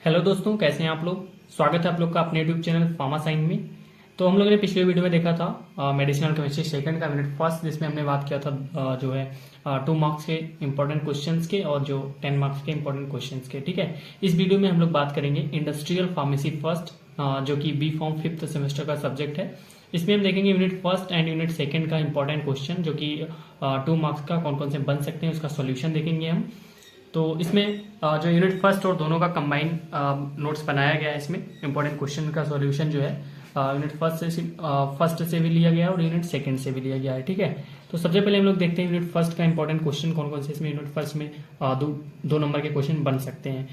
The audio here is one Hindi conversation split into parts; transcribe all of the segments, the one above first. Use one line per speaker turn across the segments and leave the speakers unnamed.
हेलो दोस्तों, कैसे हैं आप लोग। स्वागत है आप लोग का अपने यूट्यूब चैनल फार्मा साइन में। तो हम लोगों ने पिछले वीडियो में देखा था मेडिसिनल केमिस्ट्री सेकंड का यूनिट फर्स्ट, जिसमें हमने बात किया था जो है 2 मार्क्स के इंपॉर्टेंट क्वेश्चंस के और जो 10 मार्क्स के इंपॉर्टेंट क्वेश्चंस के। ठीक है, इस वीडियो में हम लोग बात करेंगे इंडस्ट्रियल फार्मेसी फर्स्ट, जो कि बी फॉर्म 5th सेमेस्टर का सब्जेक्ट है। इसमें हम देखेंगे unit first and unit second का इंपॉर्टेंट क्वेश्चन, जो कि 2 मार्क्स का कौन कौन से बन सकते हैं, उसका सोल्यूशन देखेंगे हम। तो इसमें जो यूनिट फर्स्ट और दोनों का कंबाइन नोट्स बनाया गया है। इसमें इंपॉर्टेंट क्वेश्चन का सॉल्यूशन जो है यूनिट फर्स्ट से भी लिया गया है और यूनिट सेकंड से भी लिया गया है। ठीक है, तो सबसे पहले हम लोग देखते हैं यूनिट फर्स्ट का इंपॉर्टेंट क्वेश्चन कौन कौन से इसमें यूनिट फर्स्ट में दो नंबर के क्वेश्चन बन सकते हैं।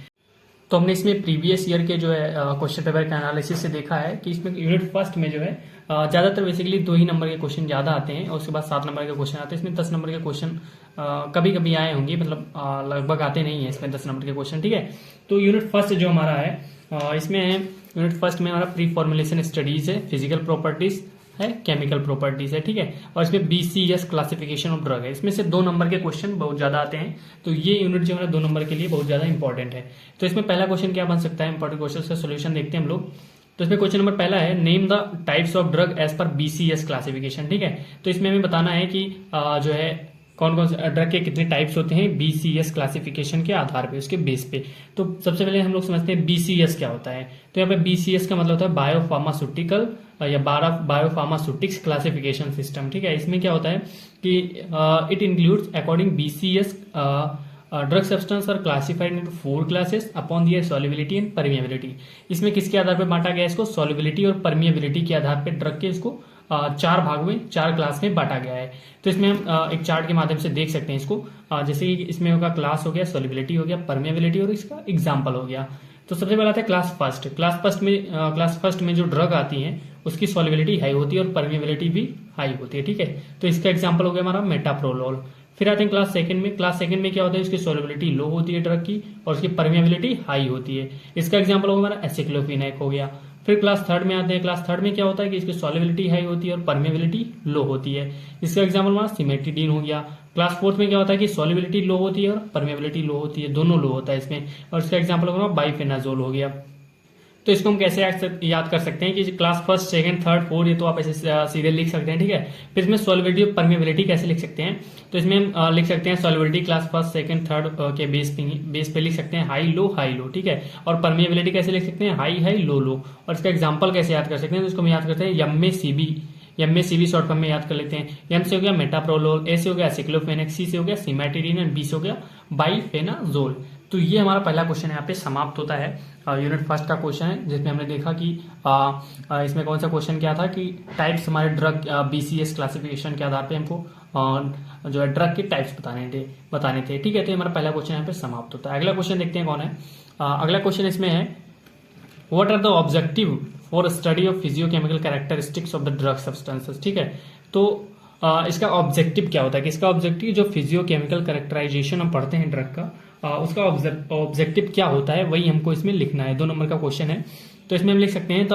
तो हमने इसमें प्रीवियस ईयर के जो है क्वेश्चन पेपर के एनालिसिस से देखा है कि इसमें यूनिट फर्स्ट में जो है ज्यादातर बेसिकली 2 ही नंबर के क्वेश्चन ज्यादा आते हैं और उसके बाद 7 नंबर के क्वेश्चन आते हैं। इसमें 10 नंबर के क्वेश्चन कभी कभी आए होंगे, मतलब लगभग आते नहीं है इसमें 10 नंबर के क्वेश्चन। ठीक है, तो यूनिट फर्स्ट जो हमारा है इसमें यूनिट फर्स्ट में हमारा प्री फॉर्मुलेशन स्टडीज है, फिजिकल प्रॉपर्टीज है, केमिकल प्रॉपर्टीज है। ठीक है, और इसमें BCS क्लासिफिकेशन ऑफ ड्रग है। इसमें से 2 नंबर के क्वेश्चन बहुत ज्यादा आते हैं, तो ये यूनिट जो है 2 नंबर के लिए बहुत ज्यादा इंपॉर्टेंट है। तो इसमें पहला क्वेश्चन क्या बन सकता है, इंपॉर्टेंट क्वेश्चन का सोल्यूशन देखते हैं हम लोग। तो इसमें क्वेश्चन नंबर पहला है, name the types of drug as per BCS classification. ठीक है, तो इसमें हमें बताना है कि जो है कौन कौन से ड्रग के कितने टाइप्स होते हैं BCS क्लासिफिकेशन के आधार पे, उसके बेस पे। तो सबसे पहले हम लोग समझते हैं BCS क्या होता है। तो यहाँ पे BCS का मतलब होता है बायोफार्मास्यूटिकल या बायोफार्मास्यूटिक्स क्लासिफिकेशन सिस्टम। ठीक है, इसमें क्या होता है कि it includes according BCS drug substance are classified into 4 classes upon their solubility and permeability. इसमें किसके आधार पर बांटा गया है इसको, सॉल्युबिलिटी और परमिएबिलिटी के आधार पर ड्रग के इसको 4 भाग में 4 क्लास में बांटा गया है। तो इसमें हम एक चार्ट के माध्यम से देख सकते हैं इसको, जैसे कि इसमें होगा क्लास हो गया, सॉल्युबिलिटी हो गया, परमिएबिलिटी और इसका एग्जाम्पल हो गया। तो सबसे पहला था क्लास फर्स्ट में जो ड्रग आती है उसकी सॉल्युबिलिटी हाई होती है और परमिएबिलिटी भी हाई होती है। ठीक है, तो इसका एग्जाम्पल हो गया हमारा मेटाप्रोलोल। फिर आते हैं क्लास सेकंड में क्या होता है, उसकी सॉल्युबिलिटी लो होती है ड्रग की और उसकी परमिएबिलिटी हाई होती है। इसका एग्जाम्पल होगा हमारा एसिक्लोफिनेक हो गया। फिर क्लास थर्ड में आते हैं, क्लास थर्ड में क्या होता है कि इसकी सॉल्युबिलिटी हाई होती है और परमिएबिलिटी लो होती है। इसका एग्जाम्पल हमारा सिमेट्रिडीन हो गया। क्लास फोर्थ में क्या होता है कि सॉल्युबिलिटी लो होती है और परमिएबिलिटी लो होती है, दोनों लो होता है इसमें, और इसका एग्जाम्पल होगा बाइफेनाजोल हो गया। तो इसको हम कैसे याद कर सकते हैं कि class first second third fourth, ये तो आप ऐसे सीधे लिख सकते हैं। ठीक है, फिर इसमें सॉल्युबिलिटी और परमिएबिलिटी कैसे लिख सकते हैं, तो इसमें हम लिख सकते हैं solubility class first second third के बेस पे लिख सकते हैं हाई लो। ठीक है, और परमिएबिलिटी कैसे लिख सकते हैं, हाई लो। और इसका एग्जाम्पल कैसे याद कर सकते हैं, तो इसको हम याद करते हैं एम में सीबी शॉर्ट फॉर्म में याद कर लेते हैं। एम से हो गया मेटाप्रोलोल, ए से हो गया एसिक्लोफेनेक, सी से हो गया सिमेट्रिडीन एंड बी से हो गया बाइफेनाजोल। तो ये हमारा पहला क्वेश्चन यहाँ पे समाप्त होता है। यूनिट फर्स्ट का क्वेश्चन है, जिसमें हमने देखा कि इसमें कौन सा क्वेश्चन क्या था कि टाइप्स हमारे ड्रग BCS क्लासिफिकेशन के आधार पे हमको जो है ड्रग के टाइप्स बताने थे। ठीक है, तो हमारा पहला क्वेश्चन यहाँ पे समाप्त होता है। अगला क्वेश्चन देखते हैं कौन है। अगला क्वेश्चन इसमें है, what are the objective for study of physiochemical characteristics of the drug substances. ठीक है, तो इसका ऑब्जेक्टिव क्या होता है कि इसका ऑब्जेक्टिव जो फिजियोकेमिकल कैरेक्टराइजेशन हम पढ़ते हैं ड्रग का, उसका ऑब्जेक्टिव क्या होता है वही हमको इसमें लिखना है। 2 नंबर का क्वेश्चन है, तो इसमें हम लिख सकते हैं the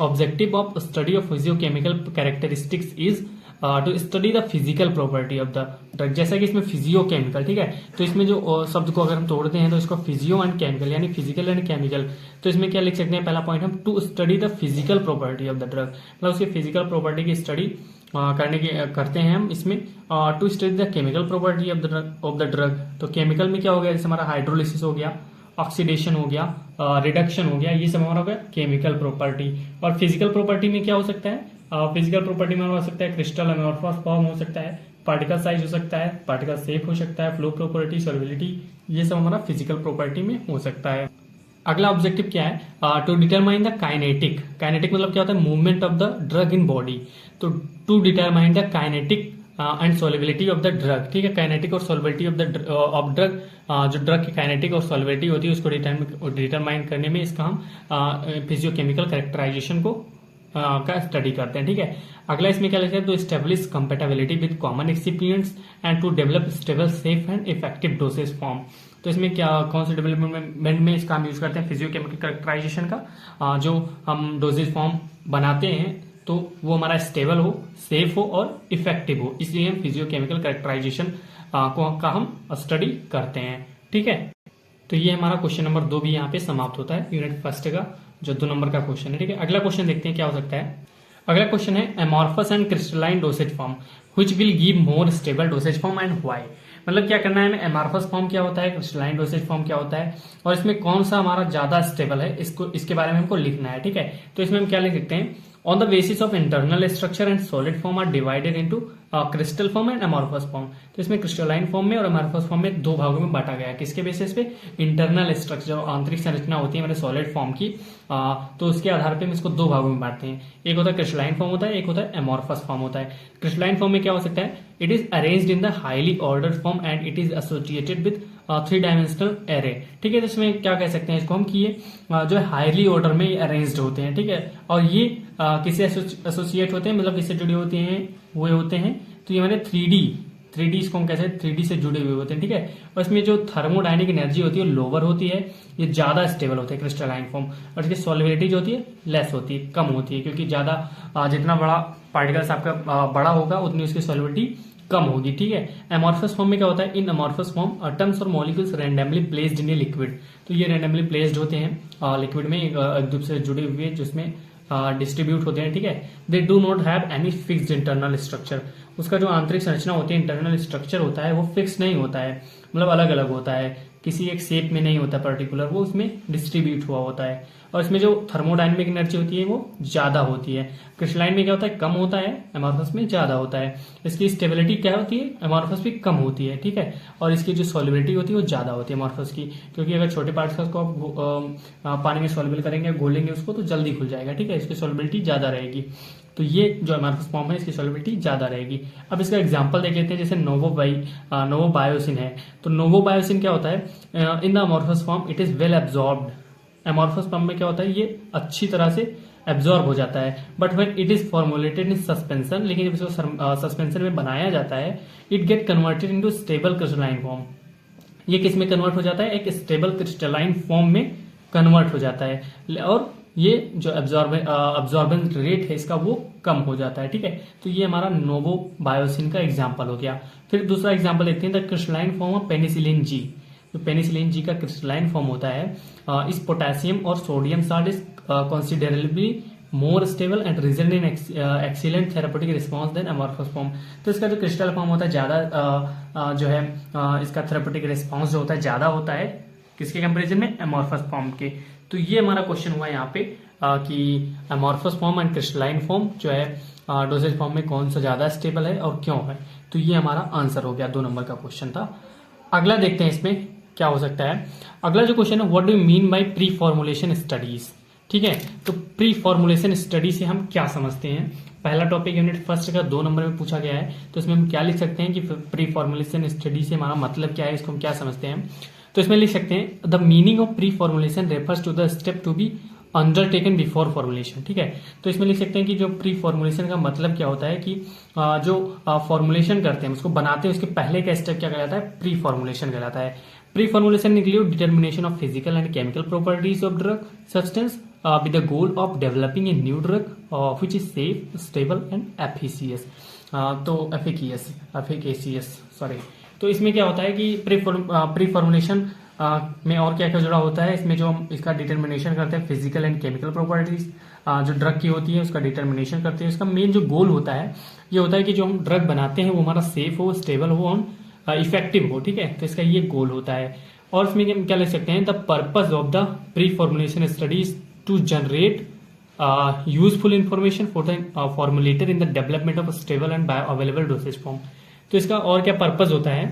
objective of study of physiochemical characteristics is to study the physical property of the drug. जैसा कि इसमें फिजियोकेमिकल, ठीक है, तो इसमें जो शब्द को अगर हम तोड़ते हैं तो इसको फिजियो एंड केमिकल यानी फिजिकल एंड केमिकल, तो इसमें क्या लिख सकते हैं, पहला पॉइंट हम to study the physical property of the drug, मतलब उसकी फिजिकल प्रॉपर्टी की स्टडी करते हैं हम इसमें। To study the chemical property of the drug, तो केमिकल में क्या हो गया, जैसे हमारा हाइड्रोलिसिस हो गया, ऑक्सीडेशन हो गया, रिडक्शन हो गया, ये सब हमारा हो गया केमिकल प्रॉपर्टी। और फिजिकल प्रॉपर्टी में क्या हो सकता है, फिजिकल प्रॉपर्टी में हो सकता है क्रिस्टल अमोर्फस फॉर्म हो सकता है, पार्टिकल साइज हो सकता है, पार्टिकल शेप हो सकता है, फ्लो प्रॉपर्टी, सॉल्युबिलिटी, ये सब हमारा फिजिकल प्रॉपर्टी में हो सकता है। अगला ऑब्जेक्टिव क्या है, टू डिटरमाइन द काइनेटिक मतलब क्या होता है, movement of the drug in body. तो to determine the kinetic and solubility of the drug. ठीक है, काइनेटिक और सॉल्युबिलिटी ऑफ ड्रग, जो ड्रग की काइनेटिक और सॉल्युबिलिटी होती है उसको डिटरमाइन करने में इसका हम फिजियोकेमिकल कैरेक्टराइजेशन को का स्टडी करते हैं। ठीक है, अगला इसमें क्या लिखते हैं, तो establish compatibility with common excipients and to develop stable safe and effective dosage form. तो इसमें क्या कौन से डेवलपमेंट में इसका हम यूज करते हैं, फिजियोकेमिकल कैरेक्टराइजेशन का, जो हम डोसेज फॉर्म बनाते हैं तो वो हमारा स्टेबल हो, सेफ हो और इफेक्टिव हो, इसलिए हम फिजियोकेमिकल कैरेक्टराइजेशन का हम स्टडी करते हैं। ठीक है, तो ये हमारा क्वेश्चन नंबर 2 भी यहाँ पे समाप्त होता है यूनिट फर्स्ट का, जो 2 नंबर का क्वेश्चन है। ठीक है, अगला क्वेश्चन देखते हैं क्या हो सकता है। अगला क्वेश्चन है amorphous and crystalline dosage form which will give more stable dosage form and why. मतलब क्या करना है हमें, अमॉर्फस फॉर्म क्या होता है, क्रिस्टलाइन डोसेज फॉर्म क्या होता है, और इसमें कौन सा हमारा ज्यादा स्टेबल है, इसके बारे में हमको लिखना है। ठीक है, तो इसमें हम क्या लिख सकते हैं, on the basis of internal structure and solid form are divided into crystal form and amorphous form. तो इसमें क्रिस्टलाइन फॉर्म में और अमॉर्फस फॉर्म में 2 भागों में बांटा गया है। किसके बेसिस पे, इंटरनल स्ट्रक्चर, आंतरिक संरचना होती है हमारे सॉलिड फॉर्म की, तो उसके आधार पे हम इसको 2 भागों में बांटते हैं। एक होता है क्रिस्टलाइन फॉर्म होता है, एक होता है अमॉर्फस फॉर्म होता है। क्रिस्टलाइन फॉर्म में क्या हो सकता है, it is arranged in the highly ordered form and it is associated with 3 dimensional array. ठीक है, तो इसमें क्या कह सकते हैं इसको हम कि ये जो है हाईली ऑर्डर में अरेंज्ड होते हैं। ठीक है, और ये किससे एसोसिएट होते हैं, मतलब किससे जुड़े होते हैं, वो होते हैं, तो ये हमारे 3D इसको हम कैसे 3D से जुड़े हुए होते हैं। ठीक है, और इसमें जो थर्मोडायनेमिक एनर्जी होती है लोअर होती है, ये ज्यादा स्टेबल होते हैं क्रिस्टलाइन फॉर्म, और इसकी सॉल्युबिलिटी जो होती है लेस होती है, कम होती है, क्योंकि ज्यादा जितना बड़ा पार्टिकल्स आपका बड़ा होगा उतनी उसकी सॉल्युबिलिटी कम होगी। ठीक है, अमॉर्फस फॉर्म में क्या होता है, इन अमॉर्फस फॉर्म एटम्स और molecules randomly placed in a liquid. तो ये रैंडमली प्लेस्ड होते हैं लिक्विड में, एक दूसरे से जुड़े हुए, जिसमें डिस्ट्रीब्यूट होते हैं। ठीक है, they do not have any fixed internal structure. उसका जो आंतरिक संरचना होती है, इंटरनल स्ट्रक्चर होता है, वो फिक्स नहीं होता है, मतलब अलग अलग होता है, किसी एक शेप में नहीं होता पर्टिकुलर, वो उसमें डिस्ट्रीब्यूट हुआ होता है। और इसमें जो थर्मोडायनेमिक एनर्जी होती है वो ज्यादा होती है। क्रिस्टलाइन में क्या होता है, कम होता है, अमॉर्फस में ज्यादा होता है। इसकी स्टेबिलिटी क्या होती है, अमॉर्फस में कम होती है। ठीक है, और इसकी जो सॉल्युबिलिटी होती है वो ज्यादा होती है अमॉर्फस की, क्योंकि अगर छोटे पार्टिकल्स को आप पानी में सॉल्युबल करेंगे, घोलेंगे उसको, तो जल्दी खुल जाएगा। ठीक है, इसकी सॉल्युबिलिटी ज्यादा रहेगी। तो ये जो अमॉर्फस फॉर्म है इसकी सॉल्युबिलिटी ज्यादा रहेगी। अब इसका एग्जांपल देख लेते हैं, जैसे नोवोबायोसिन है। तो नोवोबायोसिन क्या होता है, in the amorphous form it is well absorbed. Amorphous form में क्या होता है, ये अच्छी तरह से एब्जॉर्ब हो जाता है। But when it is formulated in suspension, लेकिन जब इसको सस्पेंशन में बनाया जाता है, it get converted into stable crystalline form. ये किस में कन्वर्ट हो जाता है, एक स्टेबल क्रिस्टलाइन फॉर्म में कन्वर्ट हो जाता है, और ये जो अब्जॉर्बेंस रेट है इसका वो कम हो जाता है। ठीक है, तो ये हमारा नोवोबायोसिन का एग्जाम्पल हो गया। फिर दूसरा एग्जाम्पल देखते हैं, the crystalline form of penicillin G. तो पेनिसिलिन जी का क्रिस्टलाइन फॉर्म होता है, इस पोटेशियम और sodium salt is considerably more stable and result in excellent therapeutic response than amorphous form. तो इसका जो क्रिस्टल फॉर्म होता है ज्यादा जो है इसका थेरेपेटिक रिस्पॉन्स जो होता है ज्यादा होता है, किसके कंपेरिजन में, अमॉर्फस फॉर्म के। तो ये हमारा क्वेश्चन हुआ यहाँ पे कि amorphous form and crystalline form जो है डोसेज फॉर्म में कौन सा ज्यादा स्टेबल है और क्यों है। तो ये हमारा आंसर हो गया, 2 नंबर का क्वेश्चन था। अगला देखते हैं इसमें क्या हो सकता है। अगला जो क्वेश्चन है, what do you mean by pre formulation studies. ठीक है, तो प्री फॉर्मुलेशन स्टडी से हम क्या समझते हैं। पहला टॉपिक यूनिट फर्स्ट का 2 नंबर में पूछा गया है, तो इसमें हम क्या लिख सकते हैं कि प्री फॉर्मुलेशन स्टडी से हमारा मतलब क्या है, इसको हम क्या समझते हैं। तो इसमें लिख सकते हैं, the meaning of pre formulation refers to the step to be undertaken before formulation. ठीक है, तो इसमें लिख सकते हैं कि जो प्री फॉर्मुलेशन का मतलब क्या होता है कि जो फॉर्मुलेशन करते हैं, उसको बनाते हैं, उसके पहले का स्टेप क्या कहलाता है, प्री फॉर्मुलेशन कहलाता है। Pre formulation include determination of physical and chemical properties of drug substance with the goal of developing a new drug which is safe, stable and efficacious। तो efficacious सॉरी। तो इसमें क्या होता है कि प्री फॉर्मुलेशन में और क्या क्या जुड़ा होता है, इसमें जो हम इसका डिटर्मिनेशन करते हैं फिजिकल एंड केमिकल प्रॉपर्टीज जो ड्रग की होती है उसका डिटर्मिनेशन करते हैं। इसका मेन जो गोल होता है ये होता है कि जो हम ड्रग बनाते हैं वो हमारा सेफ हो, स्टेबल हो और इफेक्टिव हो। ठीक है, तो इसका ये गोल होता है। और इसमें हम क्या लिख सकते हैं, the purpose of the pre formulation studies to generate useful information for the formulator in the development of a stable and bioavailable dosage form। तो इसका और क्या पर्पस होता है,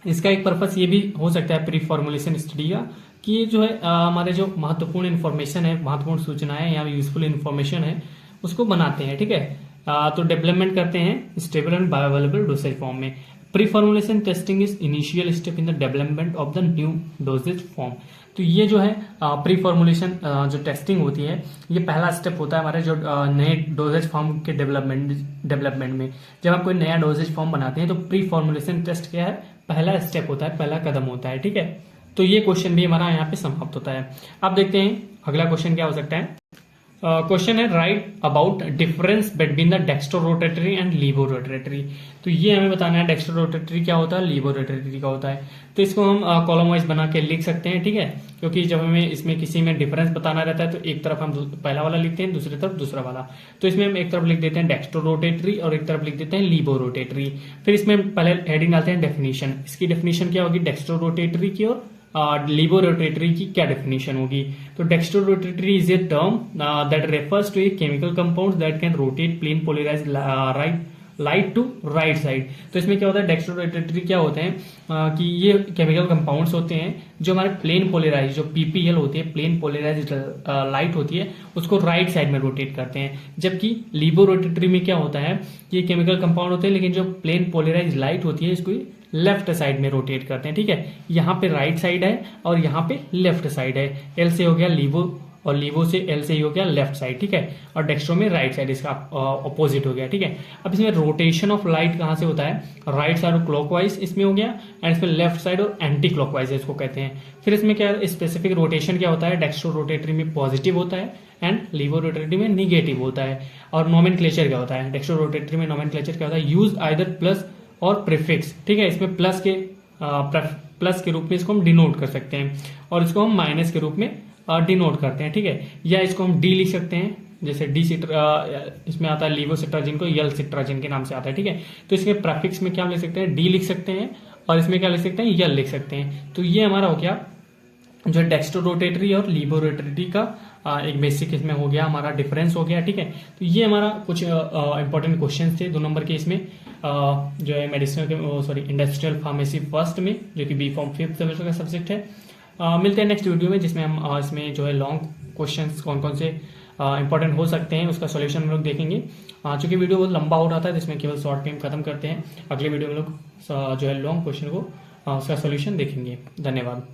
इसका एक पर्पस ये भी हो सकता है प्री फॉर्मुलेशन स्टडी का कि ये जो है हमारे जो महत्वपूर्ण इन्फॉर्मेशन है, महत्वपूर्ण सूचनाएं या यूजफुल इन्फॉर्मेशन है उसको बनाते हैं। ठीक है, तो डेवलपमेंट करते हैं stable and bioavailable dosage form में। Pre formulation testing is initial step in the development of the new dosage form. तो ये जो है प्री फॉर्मुलेशन जो टेस्टिंग होती है ये पहला स्टेप होता है हमारे जो नए डोजेज फॉर्म के डेवलपमेंट में। जब आप कोई नया डोजेज फॉर्म बनाते हैं तो प्री फॉर्मुलेशन टेस्ट क्या है, पहला स्टेप होता है, पहला कदम होता है। ठीक है, तो ये क्वेश्चन भी हमारा यहाँ पे समाप्त होता है। अब देखते हैं अगला क्वेश्चन क्या हो सकता है। क्वेश्चन है write about difference between the dextrorotatory and levo rotatory. तो ये हमें बताना है डेक्स्ट्रोरोटेटरी क्या होता है, लीवो रोटेटरी क्या होता है। तो इसको हम कॉलम वाइज बना के लिख सकते हैं, ठीक है, क्योंकि जब हमें इसमें किसी में डिफरेंस बताना रहता है तो एक तरफ हम पहला वाला लिखते हैं, दूसरी तरफ दूसरा वाला। तो इसमें हम एक तरफ लिख देते हैं डेक्स्ट्रोरोटेटरी और एक तरफ लिख देते हैं लीवो रोटेटरी। फिर इसमें हम पहले हेडिंग डालते हैं डेफिनेशन। इसकी डेफिनेशन क्या होगी डेक्स्ट्रोरोटेटरी की और लीवो रोटेटरी की क्या डेफिनेशन होगी। तो dextrorotatory is a term that refers to a chemical compound that can rotate plane polarize light to right side. तो इसमें क्या होता है डेक्स्ट्रोरोटेटरी क्या होते हैं कि ये केमिकल कंपाउंड्स होते हैं जो हमारे प्लेन पोलराइज जो पीपीएल होती है, प्लेन पोलराइज लाइट होती है, उसको राइट साइड में रोटेट करते हैं। जबकि लीवो रोटेटरी में क्या होता है कि ये केमिकल कंपाउंड होते हैं लेकिन जो प्लेन पोलराइज लाइट होती है इसको लेफ्ट साइड में रोटेट करते हैं, ठीक है। यहाँ पे राइट साइड है और यहाँ पे लेफ्ट साइड है। एल से हो गया लीवो और लीवो से एल से ही हो गया लेफ्ट साइड, ठीक है, और डेक्स्ट्रो में राइट साइड इसका ऑपोजिट हो गया, ठीक है। अब इसमें रोटेशन ऑफ लाइट कहाँ से होता है, राइट साइड और क्लॉकवाइज इसमें हो गया, एंड इसमें लेफ्ट साइड और एंटी क्लॉकवाइज इसको कहते हैं। फिर इसमें क्या स्पेसिफिक रोटेशन क्या होता है, डेक्स्ट्रो रोटेटरी में पॉजिटिव होता है एंड लीवो रोटेटरी में निगेटिव होता है। और नोमेनक्लेचर क्या होता है, डेक्स्ट्रो रोटेटरी में नोमेनक्लेचर क्या होता है, यूज आइदर प्लस और प्रीफिक्स, ठीक है। इसमें प्लस के रूप में इसको हम डिनोट कर सकते हैं और इसको हम माइनस के रूप में डिनोट करते हैं, ठीक है। या इसको हम डी लिख सकते हैं, जैसे डी इसमें आता है लीवो सिट्राजिन को यल सिट्राजिन के नाम से आता है, ठीक है। तो इसमें प्रीफिक्स में क्या लिख सकते हैं, डी लिख सकते हैं, और इसमें क्या लिख सकते हैं, यल लिख सकते हैं। तो ये हमारा हो गया जो डेक्स्ट्रोरोटेटरी और लीवो रोटेटरी का एक बेसिक इसमें हो गया, हमारा डिफरेंस हो गया, ठीक है। तो ये हमारा कुछ इंपॉर्टेंट क्वेश्चन थे 2 नंबर के इसमें जो है मेडिसिनल के इंडस्ट्रियल फार्मेसी फर्स्ट में, जो कि बी फॉर्म 5th सेमेस्टर का सब्जेक्ट है। मिलते हैं नेक्स्ट वीडियो में जिसमें हम इसमें जो है लॉन्ग क्वेश्चंस कौन कौन से इंपॉर्टेंट हो सकते हैं उसका सॉल्यूशन हम लोग देखेंगे। चूंकि वीडियो बहुत लंबा हो रहा था जिसमें केवल शॉर्ट में खत्म करते हैं। अगले वीडियो में लोग जो है लॉन्ग क्वेश्चन को उसका सॉल्यूशन देखेंगे। धन्यवाद।